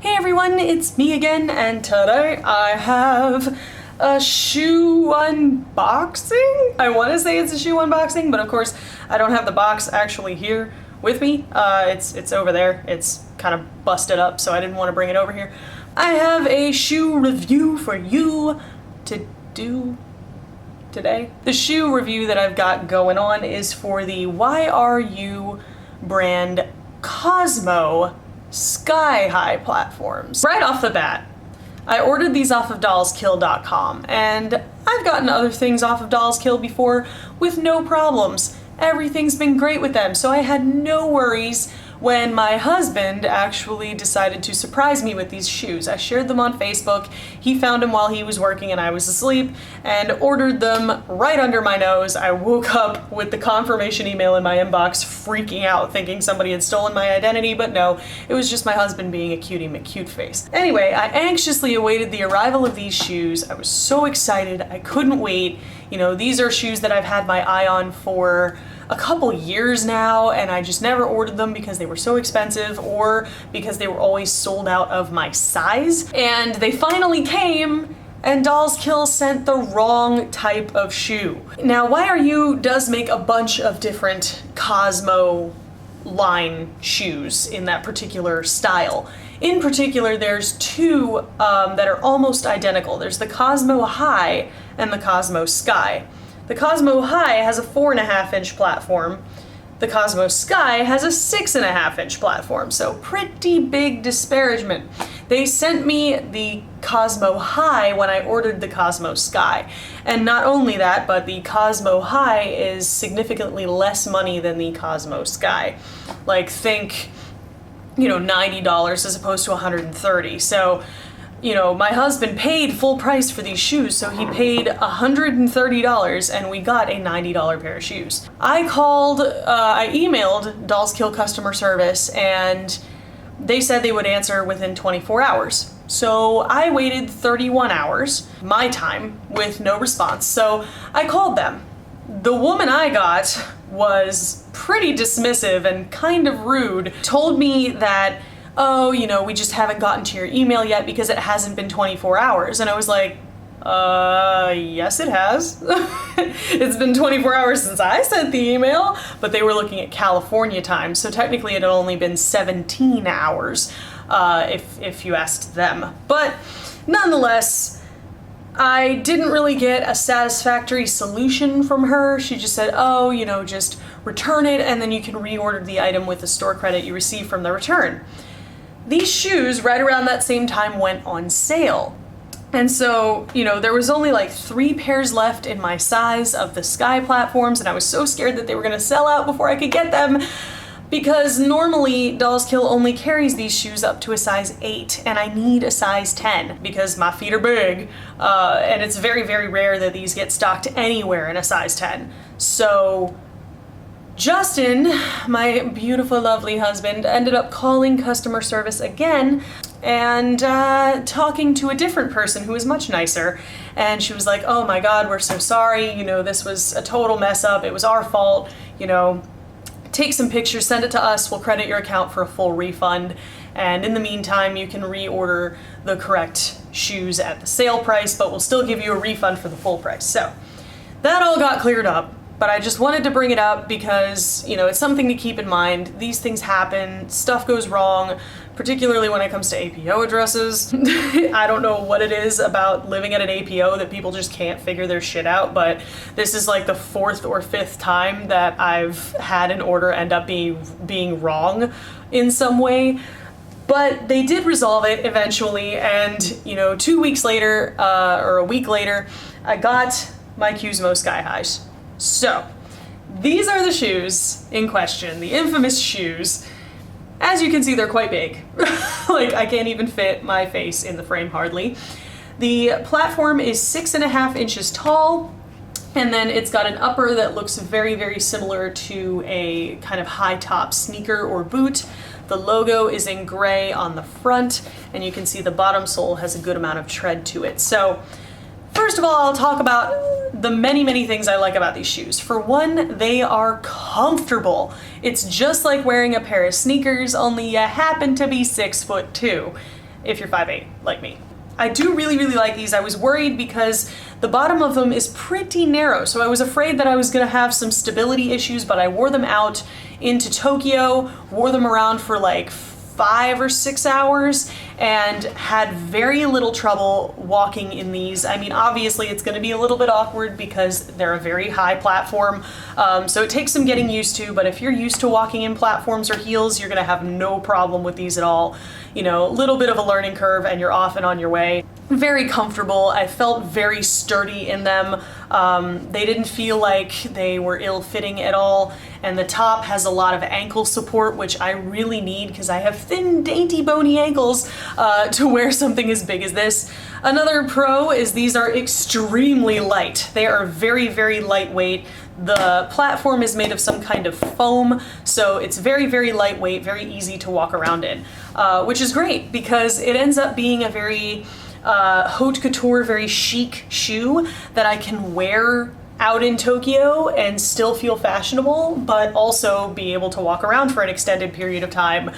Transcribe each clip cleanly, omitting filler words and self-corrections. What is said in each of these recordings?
Hey everyone, it's me again, and today I have a shoe unboxing? I want to say it's a shoe unboxing, but of course I don't have the box actually here with me. It's over there. It's kind of busted up, so I didn't want to bring it over here. I have a shoe review for you to do today. The shoe review that I've got going on is for the YRU brand Qozmo sky-high platforms. Right off the bat, I ordered these off of dollskill.com, and I've gotten other things off of Dollskill before with no problems. Everything's been great with them, so I had no worries when my husband actually decided to surprise me with these shoes. I shared them on Facebook. He found them while he was working and I was asleep and ordered them right under my nose. I woke up with the confirmation email in my inbox, freaking out, thinking somebody had stolen my identity, but no, it was just my husband being a cutie McCute face. Anyway, I anxiously awaited the arrival of these shoes. I was so excited, I couldn't wait. You know, these are shoes that I've had my eye on for a couple years now, and I just never ordered them because they were so expensive or because they were always sold out of my size. And they finally came, and Dollskill sent the wrong type of shoe. Now, YRU does make a bunch of different Qozmo line shoes in that particular style. In particular, there's two that are almost identical. There's the Qozmo High and the Qozmo Sky. The Qozmo High has a 4.5-inch platform. The Qozmo Sky has a 6.5-inch platform, so pretty big disparagement. They sent me the Qozmo High when I ordered the Qozmo Sky. And not only that, but the Qozmo High is significantly less money than the Qozmo Sky. Like, think, you know, $90 as opposed to $130. So, you know, my husband paid full price for these shoes, so he paid $130 and we got a $90 pair of shoes. I emailed Dollskill customer service and they said they would answer within 24 hours. So I waited 31 hours, my time, with no response. So I called them. The woman I got was pretty dismissive and kind of rude, told me that, oh, you know, we just haven't gotten to your email yet because it hasn't been 24 hours. And I was like, yes it has. It's been 24 hours since I sent the email, but they were looking at California time, so technically it had only been 17 hours, if you asked them. But nonetheless, I didn't really get a satisfactory solution from her. She just said, oh, you know, just return it and then you can reorder the item with the store credit you receive from the return. These shoes, right around that same time, went on sale. And so, you know, there was only like 3 pairs left in my size of the Sky platforms, and I was so scared that they were gonna sell out before I could get them, because normally Dollskill only carries these shoes up to a size 8, and I need a size 10 because my feet are big, and it's very, very rare that these get stocked anywhere in a size 10. So Justin, my beautiful, lovely husband, ended up calling customer service again and talking to a different person who was much nicer. And she was like, oh my God, we're so sorry. You know, this was a total mess up. It was our fault. You know, take some pictures, send it to us. We'll credit your account for a full refund. And in the meantime, you can reorder the correct shoes at the sale price, but we'll still give you a refund for the full price. So that all got cleared up. But I just wanted to bring it up because, you know, it's something to keep in mind. These things happen, stuff goes wrong, particularly when it comes to APO addresses. I don't know what it is about living at an APO that people just can't figure their shit out, but this is like the 4th or 5th time that I've had an order end up being wrong in some way. But they did resolve it eventually, and, you know, 2 weeks later, or a week later, I got my Qozmo Sky Highs. So, these are the shoes in question, the infamous shoes. As you can see, they're quite big. Like, I can't even fit my face in the frame hardly. The platform is 6.5 inches tall, and then it's got an upper that looks very, very similar to a kind of high-top sneaker or boot. The logo is in gray on the front, and you can see the bottom sole has a good amount of tread to it. So, first of all, I'll talk about the many, many things I like about these shoes. For one, they are comfortable. It's just like wearing a pair of sneakers, only you happen to be 6'2". if you're 5'8", like me. I do really, really like these. I was worried because the bottom of them is pretty narrow, so I was afraid that I was gonna have some stability issues, but I wore them out into Tokyo, wore them around for like 5 or 6 hours, and had very little trouble walking in these. I mean, obviously it's gonna be a little bit awkward because they're a very high platform, so it takes some getting used to, but if you're used to walking in platforms or heels, you're gonna have no problem with these at all. You know, a little bit of a learning curve and you're off and on your way. Very comfortable. I felt very sturdy in them. They didn't feel like they were ill-fitting at all, and the top has a lot of ankle support, which I really need because I have thin, dainty, bony ankles to wear something as big as this. Another pro is these are extremely light. They are very, very lightweight. The platform is made of some kind of foam, so it's very, very lightweight, very easy to walk around in, which is great because it ends up being a very haute couture, very chic shoe that I can wear out in Tokyo and still feel fashionable, but also be able to walk around for an extended period of time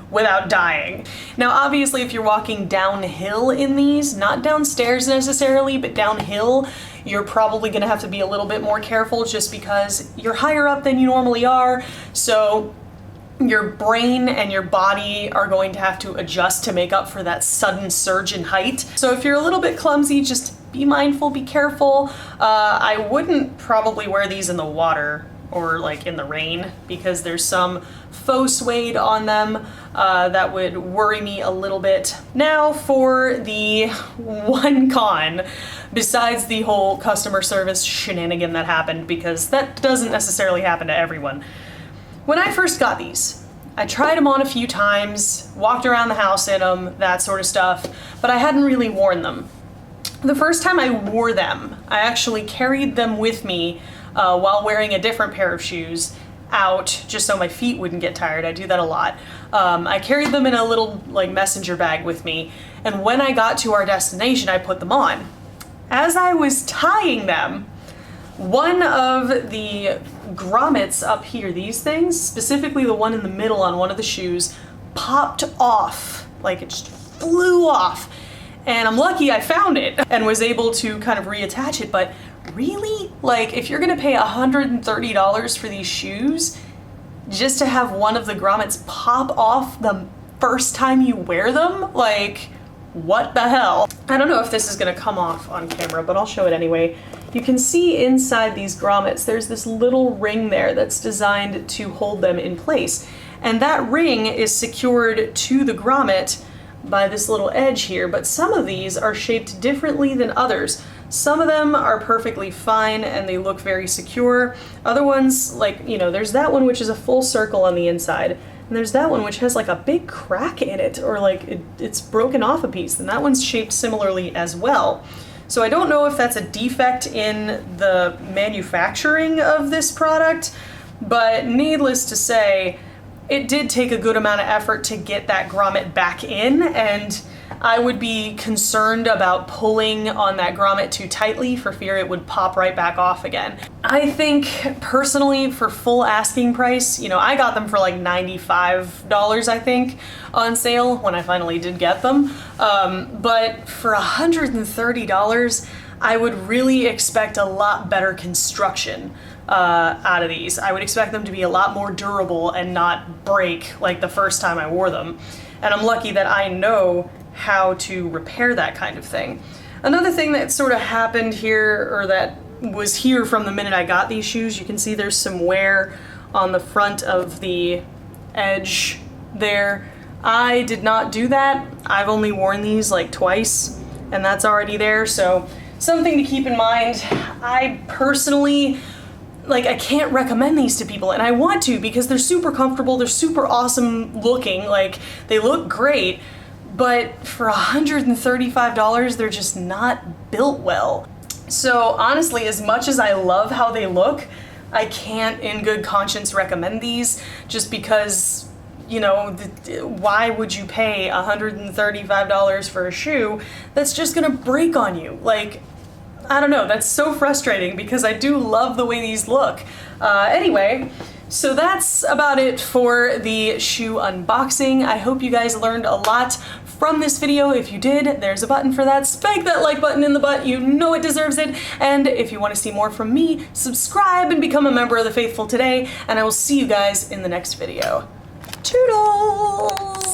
without dying. Now, obviously, if you're walking downhill in these, not downstairs necessarily, but downhill, you're probably gonna have to be a little bit more careful just because you're higher up than you normally are, so your brain and your body are going to have to adjust to make up for that sudden surge in height. So if you're a little bit clumsy, just be mindful, be careful. I wouldn't probably wear these in the water or like in the rain because there's some faux suede on them that would worry me a little bit. Now for the one con, besides the whole customer service shenanigan that happened, because that doesn't necessarily happen to everyone. When I first got these, I tried them on a few times, walked around the house in them, that sort of stuff, but I hadn't really worn them. The first time I wore them, I actually carried them with me while wearing a different pair of shoes out, just so my feet wouldn't get tired. I do that a lot. I carried them in a little like messenger bag with me, and when I got to our destination, I put them on. As I was tying them, one of the grommets up here, these things, specifically the one in the middle on one of the shoes, popped off. Like it just flew off. And I'm lucky I found it and was able to kind of reattach it, but really? Like if you're gonna pay $130 for these shoes, just to have one of the grommets pop off the first time you wear them? Like, what the hell? I don't know if this is gonna come off on camera, but I'll show it anyway. You can see inside these grommets, there's this little ring there that's designed to hold them in place. And that ring is secured to the grommet by this little edge here, but some of these are shaped differently than others. Some of them are perfectly fine and they look very secure. Other ones, like, you know, there's that one which is a full circle on the inside, and there's that one which has like a big crack in it, or like it's broken off a piece, and that one's shaped similarly as well. So I don't know if that's a defect in the manufacturing of this product, but needless to say, it did take a good amount of effort to get that grommet back in, and I would be concerned about pulling on that grommet too tightly for fear it would pop right back off again. I think personally for full asking price, you know, I got them for like $95, I think, on sale when I finally did get them. But for $130, I would really expect a lot better construction out of these. I would expect them to be a lot more durable and not break like the first time I wore them. And I'm lucky that I know how to repair that kind of thing. Another thing that sort of happened here, or that was here from the minute I got these shoes, you can see there's some wear on the front of the edge there. I did not do that. I've only worn these like twice, and that's already there, so something to keep in mind. I personally, like, I can't recommend these to people, and I want to because they're super comfortable, they're super awesome looking, like, they look great, but for $135, they're just not built well. So honestly, as much as I love how they look, I can't in good conscience recommend these just because, you know, why would you pay $135 for a shoe that's just gonna break on you? Like, I don't know, that's so frustrating because I do love the way these look. Anyway, so that's about it for the shoe unboxing. I hope you guys learned a lot from this video. If you did, there's a button for that. Spank that like button in the butt, you know it deserves it. And if you want to see more from me, subscribe and become a member of the faithful today, and I will see you guys in the next video. Toodles!